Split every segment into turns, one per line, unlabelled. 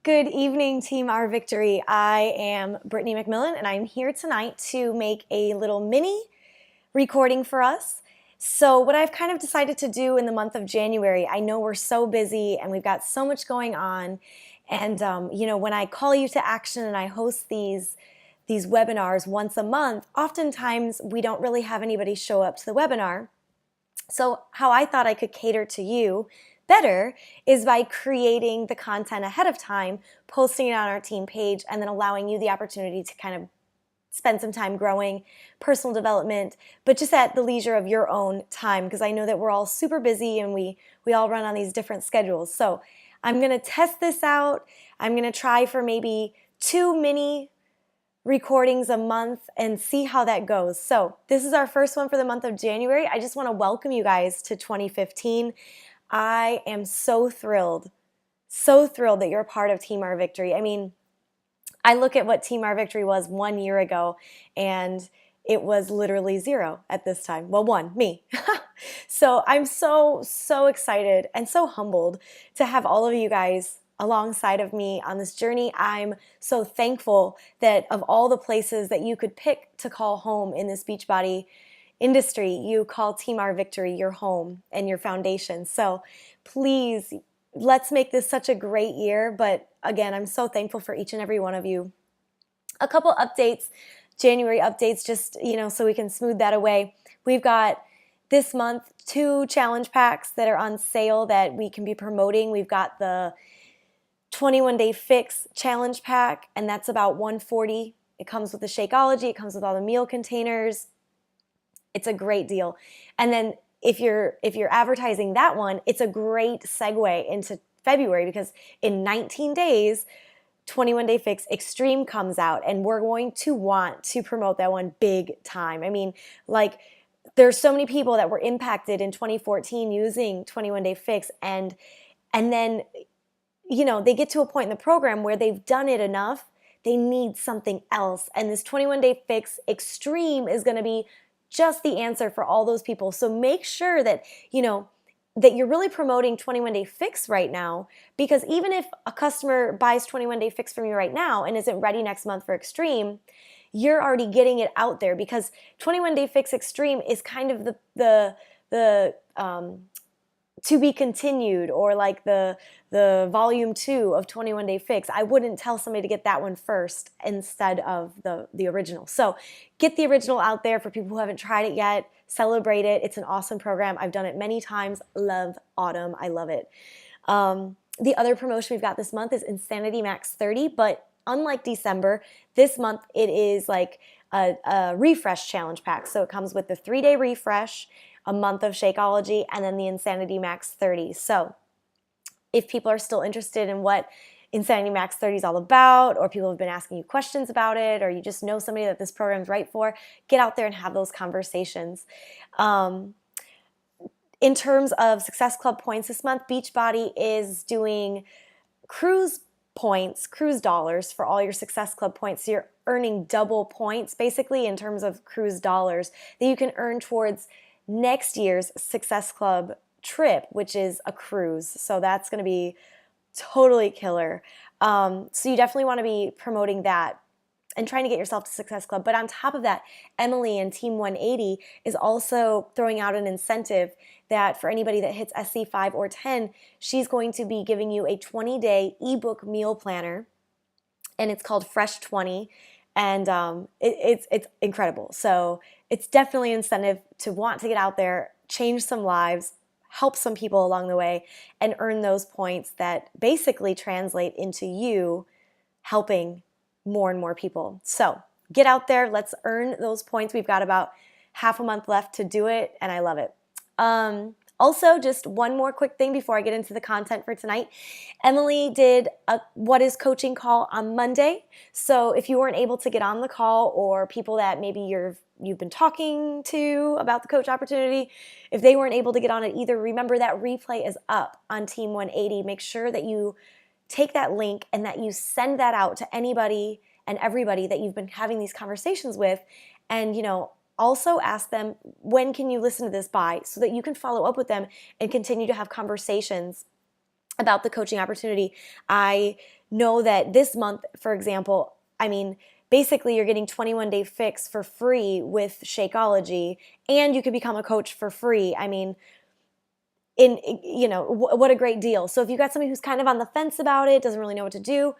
Good evening, Team Our Victory. I am Brittany McMillan, and I'm here tonight to make a little mini recording for us. So what I've kind of decided to do in the month of January, I know we're so busy and we've got so much going on. And, when I call you to action and I host these webinars once a month, oftentimes we don't really have anybody show up to the webinar. So how I thought I could cater to you better is by creating the content ahead of time, posting it on our team page, and then allowing you the opportunity to kind of spend some time growing personal development, but just at the leisure of your own time, because I know that we're all super busy and we all run on these different schedules. So I'm going to test this out. I'm going to try for maybe 2 mini recordings a month and see how that goes. So this is our first one for the month of January. I just want to welcome you guys to 2015. I am so thrilled that you're a part of Team Our Victory. I mean, I look at what Team Our Victory was 1 year ago, and it was literally 0 at this time. Well, 1, me. So I'm so excited and so humbled to have all of you guys alongside of me on this journey. I'm so thankful that of all the places that you could pick to call home in this Beachbody industry, you call Team Our Victory your home and your foundation. So please, let's make this such a great year. But again, I'm so thankful for each and every one of you. A couple updates, January updates, just, so we can smooth that away. We've got this month 2 challenge packs that are on sale that we can be promoting. We've got the 21-day fix challenge pack, and that's about $140. It comes with the Shakeology, it comes with all the meal containers. It's a great deal. And then if you're advertising that one, it's a great segue into February, because in 19 days, 21-day fix extreme comes out, and we're going to want to promote that one big time. I mean, there's so many people that were impacted in 2014 using 21-day fix, and then they get to a point in the program where they've done it enough, they need something else. And this 21-day fix extreme is going to be just the answer for all those people. So make sure that, that you're really promoting 21-day fix right now, because even if a customer buys 21-day fix from you right now and isn't ready next month for extreme, you're already getting it out there, because 21-day fix extreme is kind of the to be continued, or like the volume 2 of 21-day fix. I wouldn't tell somebody to get that one first instead of the original. So get the original out there for people who haven't tried it yet. Celebrate it. It's an awesome program. I've done it many times. Love Autumn. I love it. The other promotion we've got this month is Insanity Max 30, but unlike December, this month it is like a refresh challenge pack. So it comes with the 3-day refresh, a month of Shakeology, and then the Insanity Max 30. So if people are still interested in what Insanity Max 30 is all about, or people have been asking you questions about it, or you just know somebody that this program is right for, get out there and have those conversations. In terms of Success Club points this month, Beachbody is doing cruise dollars for all your Success Club points. So you're earning double points basically in terms of cruise dollars that you can earn towards next year's Success Club trip, which is a cruise. So that's going to be totally killer. So you definitely want to be promoting that and trying to get yourself to Success Club. But on top of that, Emily and Team 180 is also throwing out an incentive that for anybody that hits SC5 or 10, she's going to be giving you a 20-day ebook meal planner, and it's called Fresh 20. And it's incredible. So it's definitely an incentive to want to get out there, change some lives, help some people along the way, and earn those points that basically translate into you helping more and more people. So get out there. Let's earn those points. We've got about half a month left to do it, and I love it. Also, just one more quick thing before I get into the content for tonight. Emily did a What is Coaching call on Monday. So if you weren't able to get on the call, or people that maybe you've been talking to about the coach opportunity, if they weren't able to get on it either, remember that replay is up on Team 180. Make sure that you take that link and that you send that out to anybody and everybody that you've been having these conversations with. And, also ask them, when can you listen to this by, so that you can follow up with them and continue to have conversations about the coaching opportunity. I know that this month, for example, I mean, basically you're getting 21-day fix for free with Shakeology, and you could become a coach for free. I mean, what a great deal. So if you've got somebody who's kind of on the fence about it, doesn't really know what to do,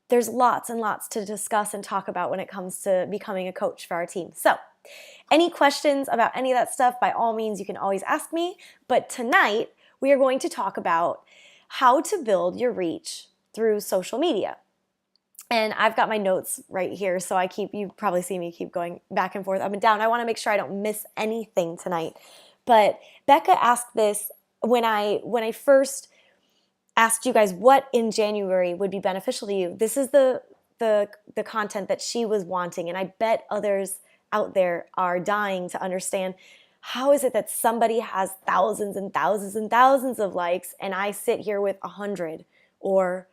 there's lots and lots to discuss and talk about when it comes to becoming a coach for our team. So any questions about any of that stuff, by all means, you can always ask me. But tonight, we are going to talk about how to build your reach through social media. And I've got my notes right here, so you probably see me keep going back and forth, up and down. I want to make sure I don't miss anything tonight. But Becca asked this when I first asked you guys what in January would be beneficial to you. This is the content that she was wanting, and I bet others out there are dying to understand, how is it that somebody has thousands and thousands and thousands of likes and I sit here with 100 or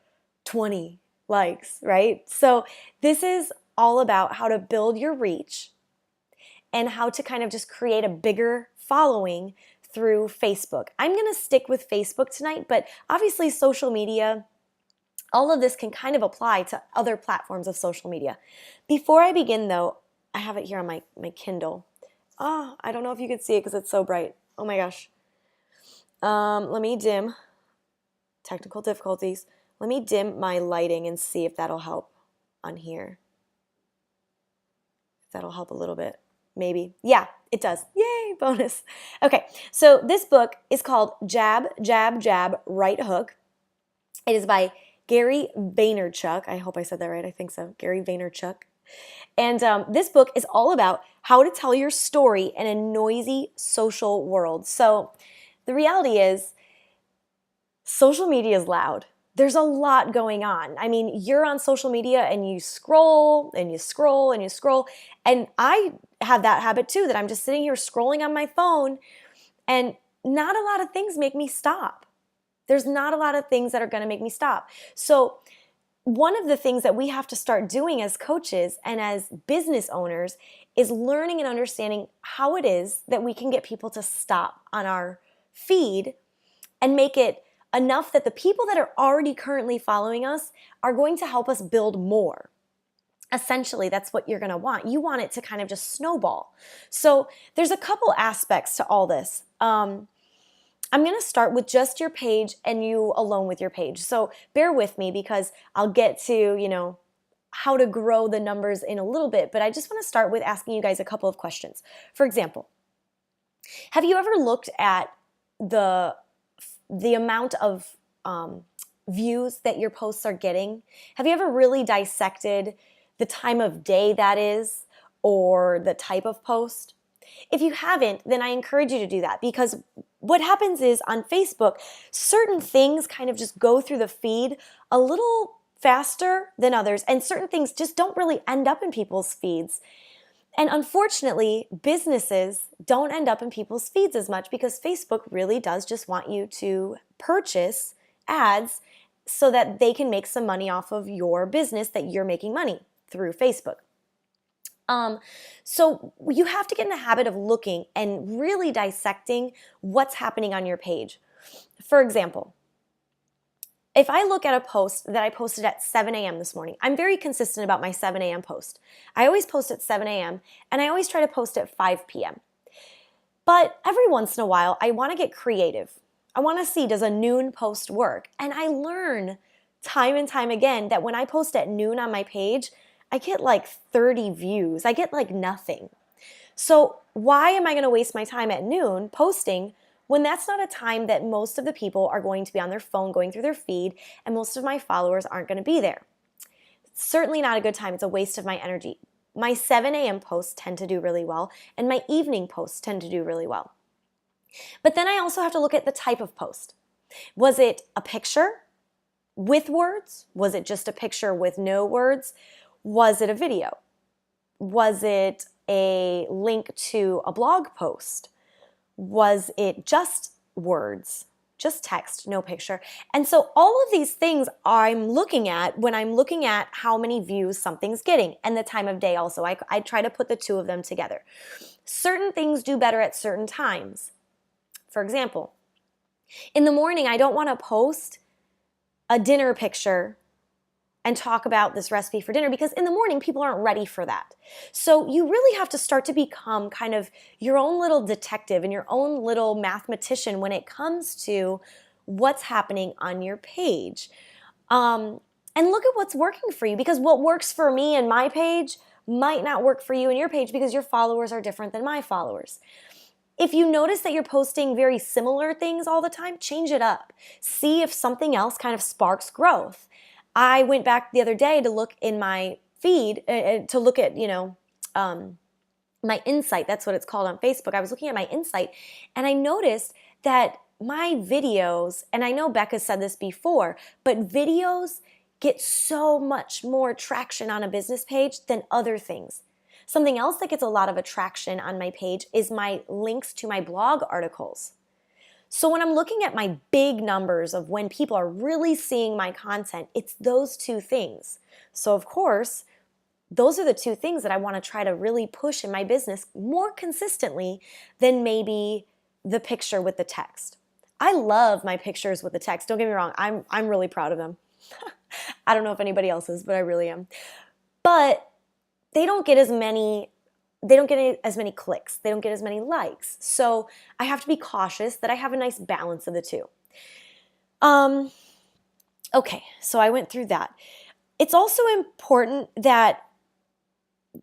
20 likes, right? So this is all about how to build your reach and how to kind of just create a bigger following through Facebook. I'm going to stick with Facebook tonight, but obviously social media, all of this can kind of apply to other platforms of social media. Before I begin though, I have it here on my Kindle. I don't know if you can see it because it's so bright. Oh my gosh. Let me dim. Technical difficulties. Let me dim my lighting and see if that'll help on here. That'll help a little bit. Maybe. Yeah, it does. Yay, bonus. Okay, so this book is called Jab, Jab, Jab, Right Hook. It is by Gary Vaynerchuk. I hope I said that right. I think so. Gary Vaynerchuk. And this book is all about how to tell your story in a noisy social world. So the reality is, social media is loud. There's a lot going on. I mean, you're on social media and you scroll and you scroll and you scroll. And I have that habit too, that I'm just sitting here scrolling on my phone, and not a lot of things make me stop. There's not a lot of things that are going to make me stop. So one of the things that we have to start doing as coaches and as business owners is learning and understanding how it is that we can get people to stop on our feed and make it enough that the people that are already currently following us are going to help us build more. Essentially, that's what you're going to want. You want it to kind of just snowball. So there's a couple aspects to all this. I'm going to start with just your page and you alone with your page. So bear with me because I'll get to, how to grow the numbers in a little bit, but I just want to start with asking you guys a couple of questions. For example, have you ever looked at the amount of views that your posts are getting? Have you ever really dissected the time of day that is, or the type of post? If you haven't, then I encourage you to do that, because what happens is on Facebook, certain things kind of just go through the feed a little faster than others, and certain things just don't really end up in people's feeds. And unfortunately, businesses don't end up in people's feeds as much because Facebook really does just want you to purchase ads so that they can make some money off of your business that you're making money through Facebook. So you have to get in the habit of looking and really dissecting what's happening on your page. For example, if I look at a post that I posted at 7 a.m. this morning, I'm very consistent about my 7 a.m. post. I always post at 7 a.m. and I always try to post at 5 p.m. But every once in a while, I want to get creative. I want to see, does a noon post work? And I learn time and time again that when I post at noon on my page, I get like 30 views. I get like nothing. So why am I going to waste my time at noon posting when that's not a time that most of the people are going to be on their phone going through their feed, and most of my followers aren't going to be there? It's certainly not a good time. It's a waste of my energy. My 7 a.m. posts tend to do really well, and my evening posts tend to do really well. But then I also have to look at the type of post. Was it a picture with words? Was it just a picture with no words? Was it a video? Was it a link to a blog post? Was it just words, just text, no picture? And so all of these things I'm looking at when I'm looking at how many views something's getting, and the time of day also. I try to put the two of them together. Certain things do better at certain times. For example, in the morning, I don't want to post a dinner picture and talk about this recipe for dinner, because in the morning people aren't ready for that. So you really have to start to become kind of your own little detective and your own little mathematician when it comes to what's happening on your page. And look at what's working for you, because what works for me and my page might not work for you and your page, because your followers are different than my followers. If you notice that you're posting very similar things all the time, change it up. See if something else kind of sparks growth. I went back the other day to look in my feed, to look at, my insight. That's what it's called on Facebook. I was looking at my insight and I noticed that my videos, and I know Becca said this before, but videos get so much more traction on a business page than other things. Something else that gets a lot of attraction on my page is my links to my blog articles. So when I'm looking at my big numbers of when people are really seeing my content, it's those two things. So of course, those are the two things that I want to try to really push in my business more consistently than maybe the picture with the text. I love my pictures with the text. Don't get me wrong. I'm really proud of them. I don't know if anybody else is, but I really am. But they don't get as many clicks. They don't get as many likes. So I have to be cautious that I have a nice balance of the two. Okay, so I went through that. It's also important that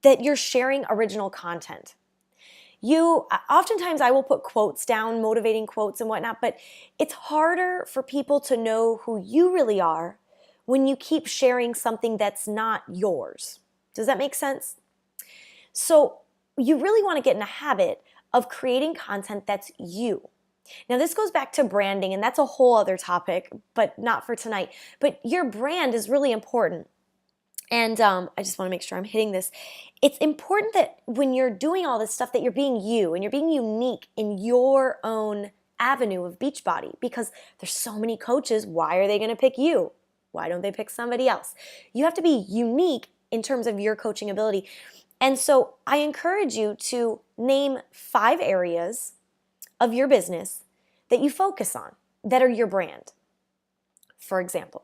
you're sharing original content. Oftentimes I will put quotes down, motivating quotes and whatnot, but it's harder for people to know who you really are when you keep sharing something that's not yours. Does that make sense? So you really want to get in a habit of creating content that's you. Now this goes back to branding, and that's a whole other topic, but not for tonight. But your brand is really important. And I just want to make sure I'm hitting this. It's important that when you're doing all this stuff that you're being you and you're being unique in your own avenue of Beachbody, because there's so many coaches. Why are they going to pick you? Why don't they pick somebody else? You have to be unique in terms of your coaching ability. And so I encourage you to name 5 areas of your business that you focus on that are your brand. For example,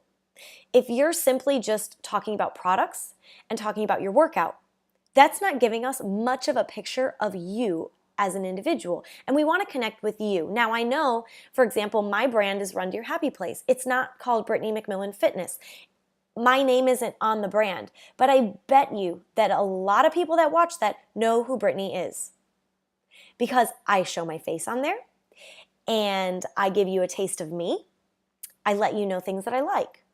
if you're simply just talking about products and talking about your workout, that's not giving us much of a picture of you as an individual. And we want to connect with you. Now, I know, for example, my brand is Run to Your Happy Place. It's not called Brittany McMillan Fitness. My name isn't on the brand, but I bet you that a lot of people that watch that know who Brittany is, because I show my face on there and I give you a taste of me. I let you know things that I like.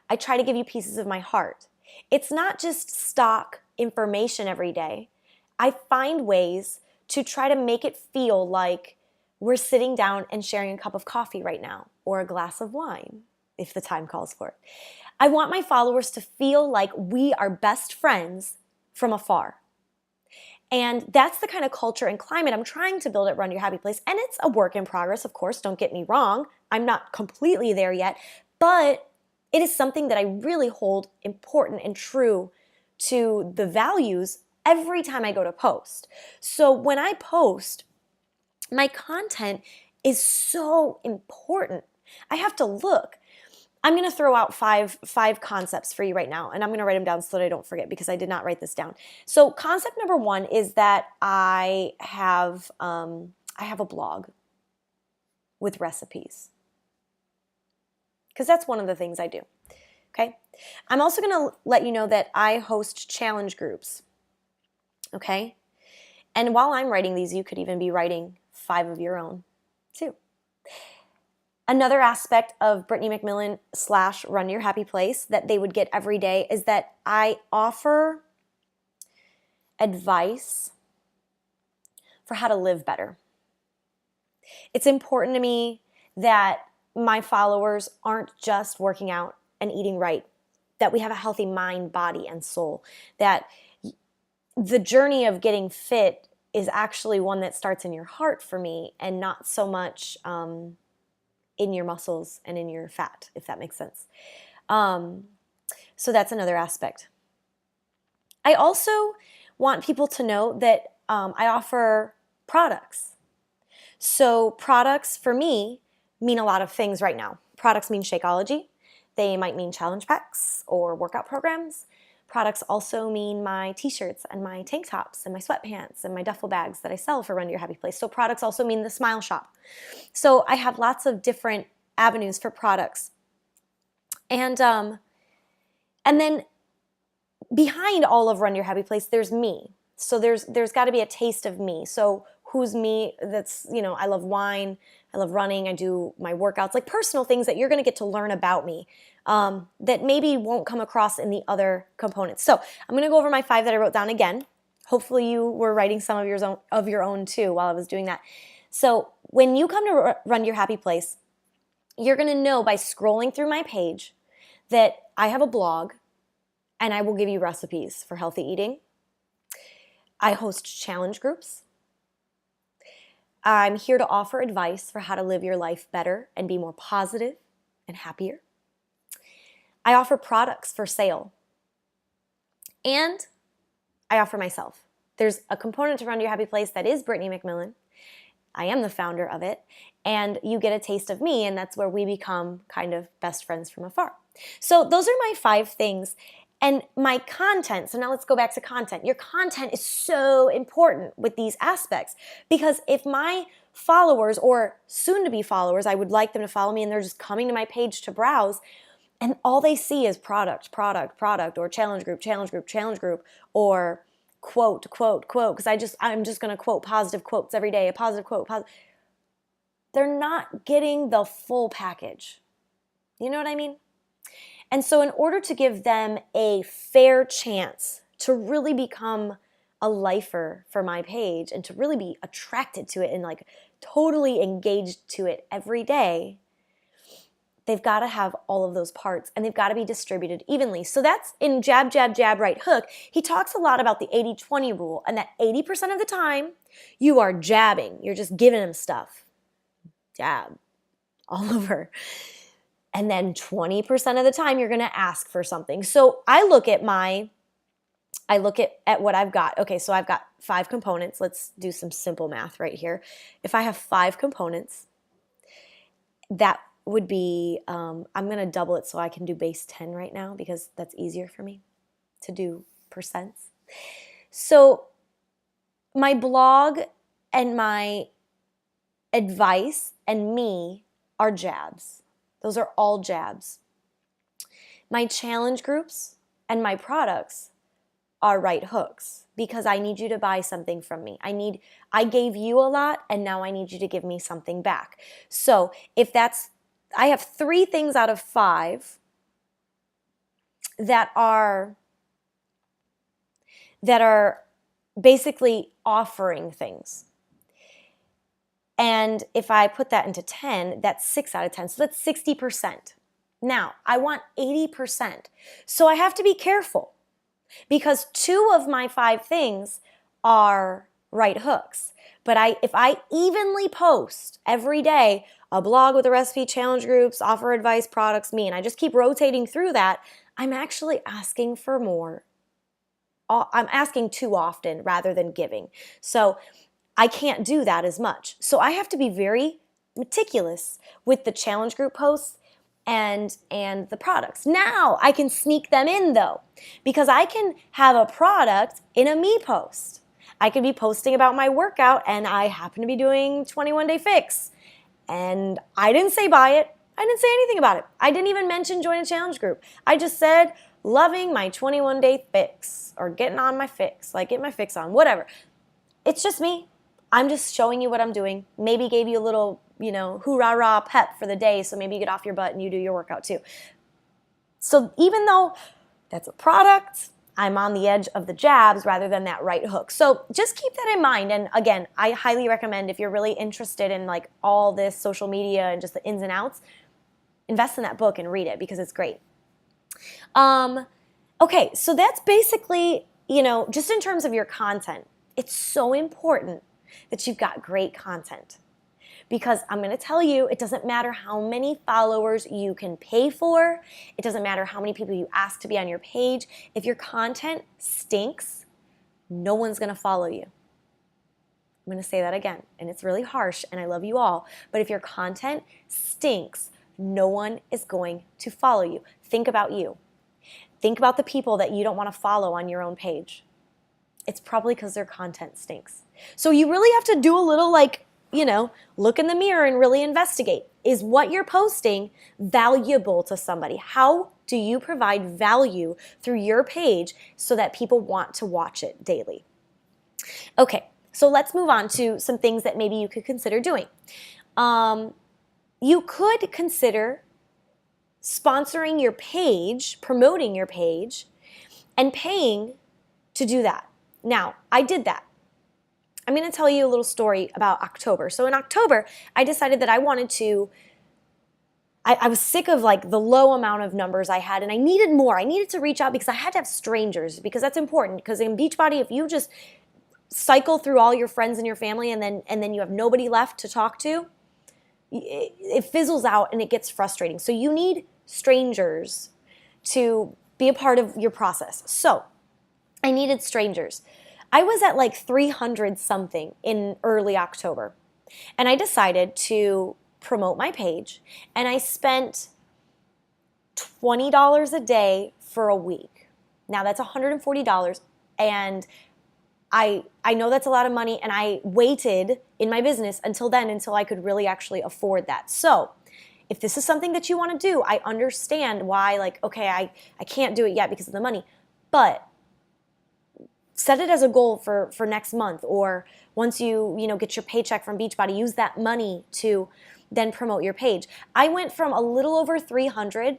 I try to give you pieces of my heart. It's not just stock information every day. I find ways to try to make it feel like we're sitting down and sharing a cup of coffee right now, or a glass of wine, if the time calls for it. I want my followers to feel like we are best friends from afar. And that's the kind of culture and climate I'm trying to build at Run Your Happy Place. And it's a work in progress, of course, don't get me wrong. I'm not completely there yet, but it is something that I really hold important and true to the values every time I go to post. So when I post, my content is so important. I have to look. I'm going to throw out five concepts for you right now, and I'm going to write them down so that I don't forget, because I did not write this down. So concept number 1 is that I have a blog with recipes, because that's one of the things I do. Okay. I'm also going to let you know that I host challenge groups. Okay. And while I'm writing these, you could even be writing 5 of your own too. Another aspect of Brittany McMillan / Run Your Happy Place that they would get every day is that I offer advice for how to live better. It's important to me that my followers aren't just working out and eating right, that we have a healthy mind, body, and soul, that the journey of getting fit is actually one that starts in your heart for me, and not so much in your muscles and in your fat, if that makes sense. So that's another aspect. I also want people to know that I offer products. So products for me mean a lot of things right now. Products mean Shakeology. They might mean challenge packs or workout programs. Products also mean my t-shirts and my tank tops and my sweatpants and my duffel bags that I sell for Run to Your Happy Place. So products also mean the Smile Shop. So I have lots of different avenues for products. And then behind all of Run to Your Happy Place, there's me. So there's got to be a taste of me. So who's me? That's, I love wine, I love running, I do my workouts, like personal things that you're going to get to learn about me that maybe won't come across in the other components. So I'm going to go over my 5 that I wrote down again. Hopefully you were writing some of your own too while I was doing that. So when you come to Run to Your Happy Place, you're going to know by scrolling through my page that I have a blog and I will give you recipes for healthy eating. I host challenge groups. I'm here to offer advice for how to live your life better and be more positive and happier. I offer products for sale. And I offer myself. There's a component to Run to Your Happy Place that is Brittany McMillan. I am the founder of it. And you get a taste of me, and that's where we become kind of best friends from afar. So those are my 5 things. And my content, so now let's go back to content. Your content is so important with these aspects because if my followers or soon-to-be followers, I would like them to follow me and they're just coming to my page to browse and all they see is product, or challenge group, or quote, because I'm just going to quote positive quotes every day, a positive quote. They're not getting the full package. You know what I mean? And so in order to give them a fair chance to really become a lifer for my page and to really be attracted to it and like totally engaged to it every day, they've got to have all of those parts and they've got to be distributed evenly. So that's in jab, jab, jab, right hook. He talks a lot about the 80-20 rule and that 80% of the time you are jabbing. You're just giving them stuff. Jab all over. And then 20% of the time you're going to ask for something. So I look at what I've got. Okay, so I've got 5 components. Let's do some simple math right here. If I have 5 components, that would be, I'm going to double it so I can do base 10 right now because that's easier for me to do percents. So my blog and my advice and me are jabs. Those are all jabs. My challenge groups and my products are right hooks because I need you to buy something from me. I gave you a lot and now I need you to give me something back. So I have 3 things out of 5 that are basically offering things. And if I put that into 10, that's 6 out of 10. So that's 60%. Now, I want 80%. So I have to be careful because 2 of my 5 things are right hooks. But if I evenly post every day a blog with a recipe, challenge groups, offer advice, products, me, and I just keep rotating through that, I'm actually asking for more. I'm asking too often rather than giving. So I can't do that as much. So I have to be very meticulous with the challenge group posts and the products. Now I can sneak them in though, because I can have a product in a me post. I could be posting about my workout and I happen to be doing 21-day fix. And I didn't say buy it. I didn't say anything about it. I didn't even mention join a challenge group. I just said loving my 21-day fix or getting on my fix, like get my fix on, whatever. It's just me. I'm just showing you what I'm doing. Maybe gave you a little, hoorah-rah pep for the day so maybe you get off your butt and you do your workout too. So even though that's a product, I'm on the edge of the jabs rather than that right hook. So just keep that in mind. And again, I highly recommend if you're really interested in like all this social media and just the ins and outs, invest in that book and read it because it's great. Okay, so that's basically, just in terms of your content, it's so important that you've got great content. Because I'm going to tell you, it doesn't matter how many followers you can pay for. It doesn't matter how many people you ask to be on your page. If your content stinks, no one's going to follow you. I'm going to say that again, and it's really harsh, and I love you all. But if your content stinks, no one is going to follow you. Think about you. Think about the people that you don't want to follow on your own page. It's probably because their content stinks. So you really have to do a little look in the mirror and really investigate. Is what you're posting valuable to somebody? How do you provide value through your page so that people want to watch it daily? Okay, so let's move on to some things that maybe you could consider doing. You could consider sponsoring your page, promoting your page, and paying to do that. Now, I did that. I'm going to tell you a little story about October. So in October, I decided that I wanted to, I was sick of like the low amount of numbers I had, and I needed more. I needed to reach out because I had to have strangers, because that's important. Because in Beachbody, if you just cycle through all your friends and your family and then you have nobody left to talk to, it fizzles out and it gets frustrating. So you need strangers to be a part of your process. So I needed strangers. I was at like 300 something in early October, and I decided to promote my page, and I spent $20 a day for a week. Now that's $140, and I know that's a lot of money, and I waited in my business until I could really actually afford that. So if this is something that you want to do, I understand why, like, okay, I can't do it yet because of the money, but set it as a goal for next month, or once you get your paycheck from Beachbody, use that money to then promote your page. I went from a little over 300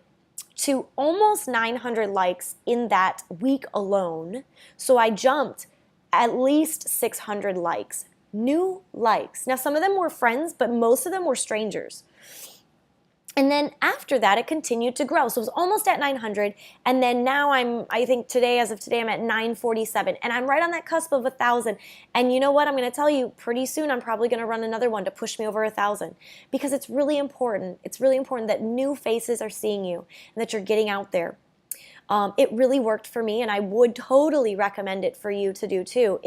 to almost 900 likes in that week alone. So I jumped at least 600 likes, new likes. Now, some of them were friends, but most of them were strangers. And then after that, it continued to grow. So it was almost at 900. And then now I think as of today, I'm at 947. And I'm right on that cusp of 1,000. And you know what? I'm going to tell you, pretty soon I'm probably going to run another one to push me over 1,000. Because it's really important. It's really important that new faces are seeing you and that you're getting out there. It really worked for me, and I would totally recommend it for you to do too.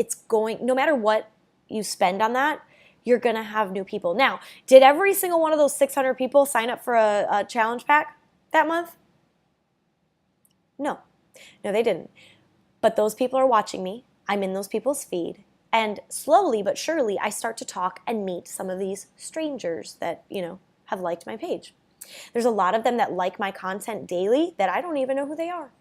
No matter what you spend on that, you're going to have new people. Now, did every single one of those 600 people sign up for a challenge pack that month? No, they didn't. But those people are watching me. I'm in those people's feed. And slowly but surely, I start to talk and meet some of these strangers that, have liked my page. There's a lot of them that like my content daily that I don't even know who they are.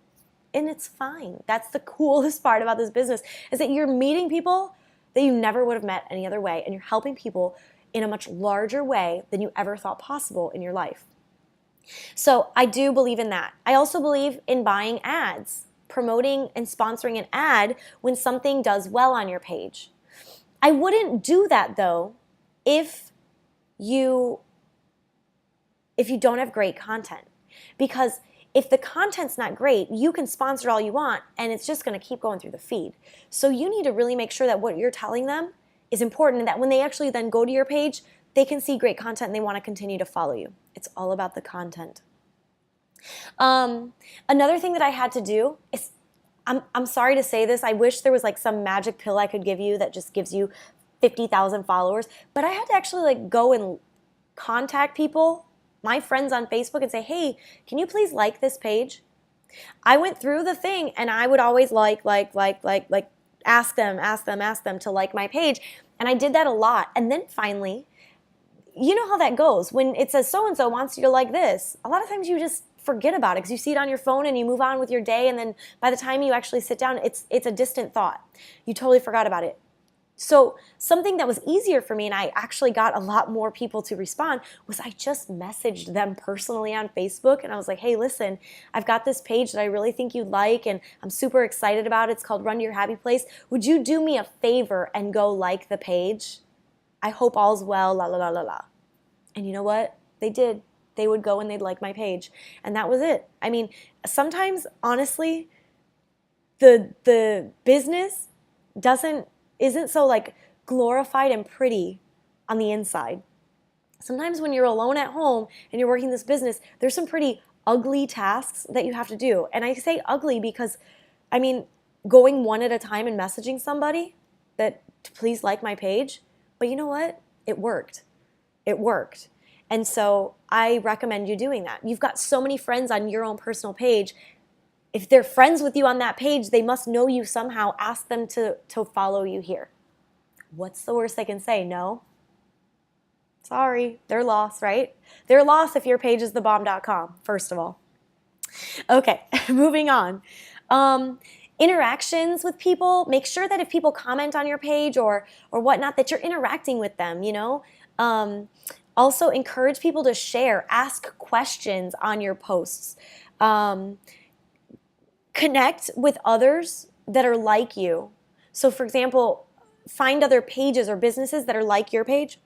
And it's fine. That's the coolest part about this business, is that you're meeting people that you never would have met any other way, and you're helping people in a much larger way than you ever thought possible in your life. So I do believe in that. I also believe in buying ads, promoting and sponsoring an ad when something does well on your page. I wouldn't do that though if you don't have great content, because if the content's not great, you can sponsor all you want and it's just going to keep going through the feed. So you need to really make sure that what you're telling them is important, and that when they actually then go to your page, they can see great content and they want to continue to follow you. It's all about the content. Another thing that I had to do is, I'm sorry to say this, I wish there was like some magic pill I could give you that just gives you 50,000 followers, but I had to actually go and contact people, my friends on Facebook, and say, hey, can you please like this page? I went through the thing and I would always ask them to like my page. And I did that a lot. And then finally, you know how that goes. When it says so-and-so wants you to like this, a lot of times you just forget about it because you see it on your phone and you move on with your day. And then by the time you actually sit down, it's a distant thought. You totally forgot about it. So something that was easier for me, and I actually got a lot more people to respond, was I just messaged them personally on Facebook. And I was like, hey, listen, I've got this page that I really think you'd like, and I'm super excited about it. It's called Run to Your Happy Place. Would you do me a favor and go like the page? I hope all's well, la la la la la. And you know what? They did. They would go and they'd like my page. And that was it. I mean, sometimes, honestly, the business isn't so glorified and pretty on the inside. Sometimes when you're alone at home and you're working this business, there's some pretty ugly tasks that you have to do. And I say ugly because, going one at a time and messaging somebody that to please like my page, but you know what? It worked. It worked. And so I recommend you doing that. You've got so many friends on your own personal page. If they're friends with you on that page, they must know you somehow. Ask them to follow you here. What's the worst they can say? No? Sorry, they're lost, right? They're lost if your page is thebomb.com, first of all. Okay, moving on. Interactions with people, make sure that if people comment on your page or whatnot, that you're interacting with them, you know? Also, encourage people to share, ask questions on your posts. Connect with others that are like you. So, for example, find other pages or businesses that are like your page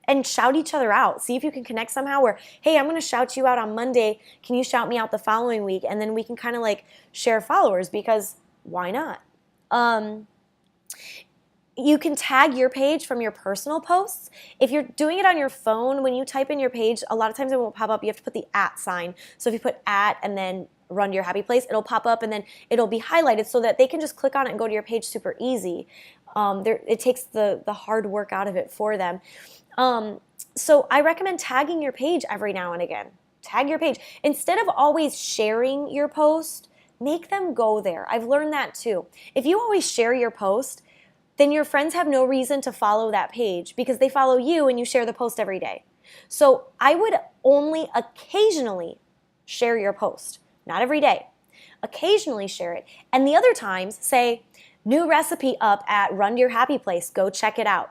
and shout each other out. See if you can connect somehow where, hey, I'm going to shout you out on Monday. Can you shout me out the following week? And then we can kind of like share followers, because why not? You can tag your page from your personal posts. If you're doing it on your phone, when you type in your page, a lot of times it won't pop up. You have to put the @ sign. So if you put @ and then Run Your Happy Place, it'll pop up and then it'll be highlighted so that they can just click on it and go to your page super easy. It takes the hard work out of it for them. So I recommend tagging your page every now and again. Tag your page. Instead of always sharing your post, make them go there. I've learned that too. If you always share your post, then your friends have no reason to follow that page because they follow you and you share the post every day. So I would only occasionally share your post, not every day. Occasionally share it. And the other times say, new recipe up at Run Your Happy Place. Go check it out.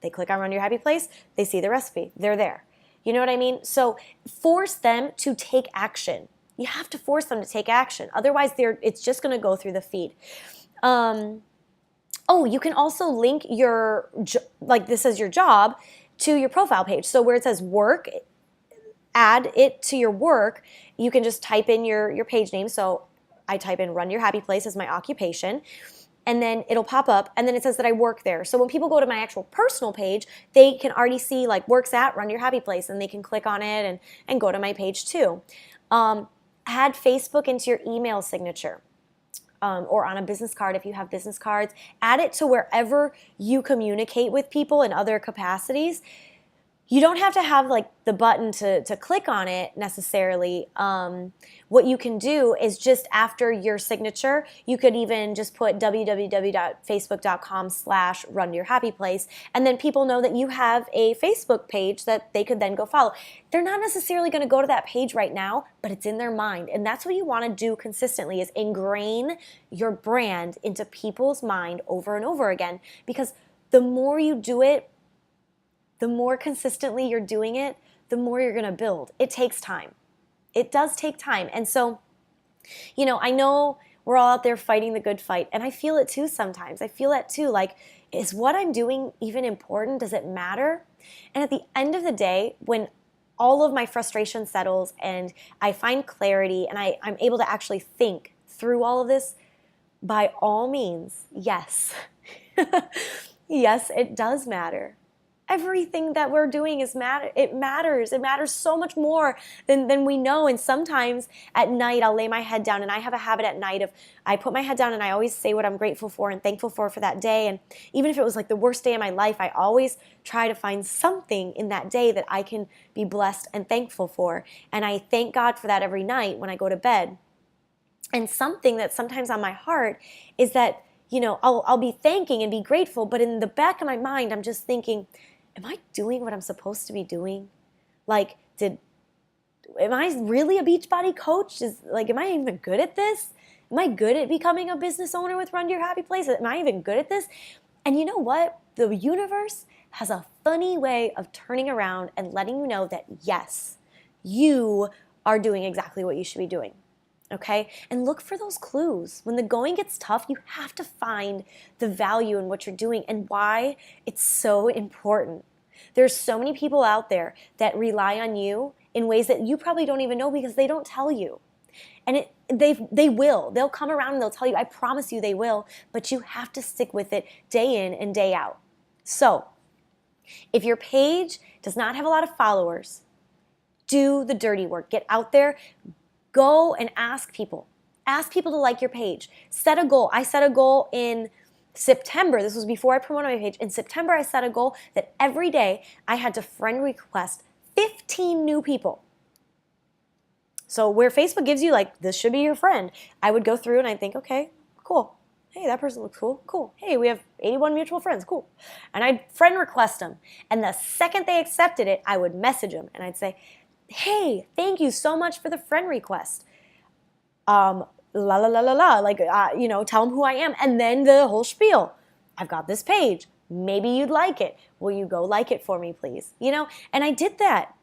They click on Run Your Happy Place, they see the recipe, they're there. You know what I mean? So force them to take action. You have to force them to take action. Otherwise, it's just going to go through the feed. You can also link like this as your job, to your profile page. So where it says work, add it to your work. You can just type in your page name. So I type in Run Your Happy Place as my occupation. And then it'll pop up, and then it says that I work there. So when people go to my actual personal page, they can already see like works at Run Your Happy Place, and they can click on it and go to my page too. Add Facebook into your email signature, or on a business card if you have business cards. Add it to wherever you communicate with people in other capacities. You don't have to have like the button to click on it necessarily. What you can do is just after your signature, you could even just put www.facebook.com/runyourhappyplace, and then people know that you have a Facebook page that they could then go follow. They're not necessarily going to go to that page right now, but it's in their mind. And that's what you want to do consistently, is ingrain your brand into people's mind over and over again. Because the more you do it, the more consistently you're doing it, the more you're going to build. It takes time. It does take time. And so, I know we're all out there fighting the good fight, and I feel it too sometimes. I feel that too. Like, is what I'm doing even important? Does it matter? And at the end of the day, when all of my frustration settles and I find clarity and I'm able to actually think through all of this, by all means, yes. Yes, it does matter. Everything that we're doing it matters. It matters so much more than we know. And sometimes at night I'll lay my head down, and I have a habit at night of I put my head down and I always say what I'm grateful for and thankful for that day. And even if it was like the worst day of my life, I always try to find something in that day that I can be blessed and thankful for. And I thank God for that every night when I go to bed. And something that's sometimes on my heart is that, I'll be thanking and be grateful, but in the back of my mind, I'm just thinking, am I doing what I'm supposed to be doing? Like, am I really a Beachbody coach? Am I even good at this? Am I good at becoming a business owner with Run Your Happy Place? Am I even good at this? And you know what? The universe has a funny way of turning around and letting you know that, yes, you are doing exactly what you should be doing. Okay? And look for those clues. When the going gets tough, you have to find the value in what you're doing and why it's so important. There's so many people out there that rely on you in ways that you probably don't even know because they don't tell you. And they will. They'll come around and they'll tell you, I promise you they will, but you have to stick with it day in and day out. So, if your page does not have a lot of followers, do the dirty work. Get out there. Go and ask people. Ask people to like your page. Set a goal. I set a goal in September, this was before I promoted my page, in September I set a goal that every day I had to friend request 15 new people. So where Facebook gives you like, this should be your friend, I would go through and I'd think, okay, cool. Hey, that person looks cool. Cool. Hey, we have 81 mutual friends. Cool. And I'd friend request them. And the second they accepted it, I would message them and I'd say, hey, thank you so much for the friend request. La la la la la, like, tell them who I am. And then the whole spiel. I've got this page. Maybe you'd like it. Will you go like it for me, please? And I did that.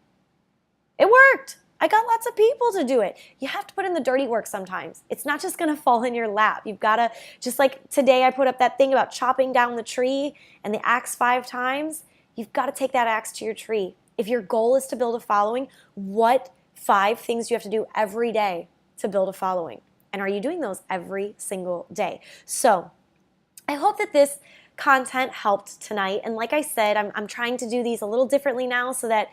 It worked. I got lots of people to do it. You have to put in the dirty work sometimes. It's not just going to fall in your lap. You've got to, just like today I put up that thing about chopping down the tree and the axe 5 times. You've got to take that axe to your tree. If your goal is to build a following, what 5 things do you have to do every day to build a following? And are you doing those every single day? So I hope that this content helped tonight. And like I said, I'm trying to do these a little differently now so that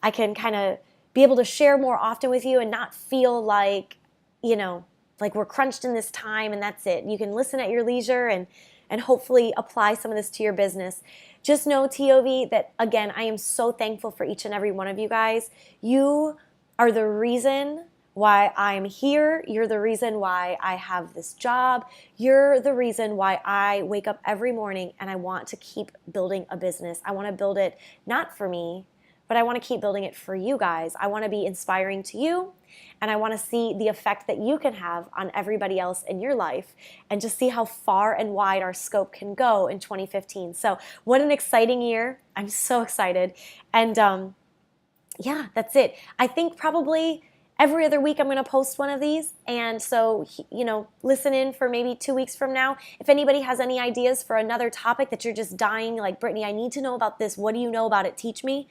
I can kind of be able to share more often with you and not feel like, like we're crunched in this time and that's it. You can listen at your leisure and hopefully apply some of this to your business. Just know, TOV, that again, I am so thankful for each and every one of you guys. You are the reason why I'm here. You're the reason why I have this job. You're the reason why I wake up every morning and I want to keep building a business. I want to build it not for me, but I want to keep building it for you guys. I want to be inspiring to you, and I want to see the effect that you can have on everybody else in your life and just see how far and wide our scope can go in 2015. So what an exciting year. I'm so excited. And yeah, that's it. I think probably every other week I'm going to post one of these. And so, listen in for maybe 2 weeks from now. If anybody has any ideas for another topic that you're just dying, like, Brittany, I need to know about this. What do you know about it? Teach me.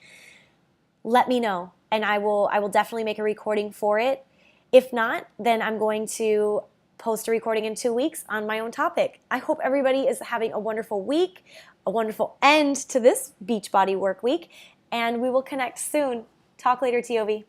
Let me know, and I will definitely make a recording for it. If not, then I'm going to post a recording in 2 weeks on my own topic. I hope everybody is having a wonderful week, a wonderful end to this Beachbody work week, and we will connect soon. Talk later, TOV.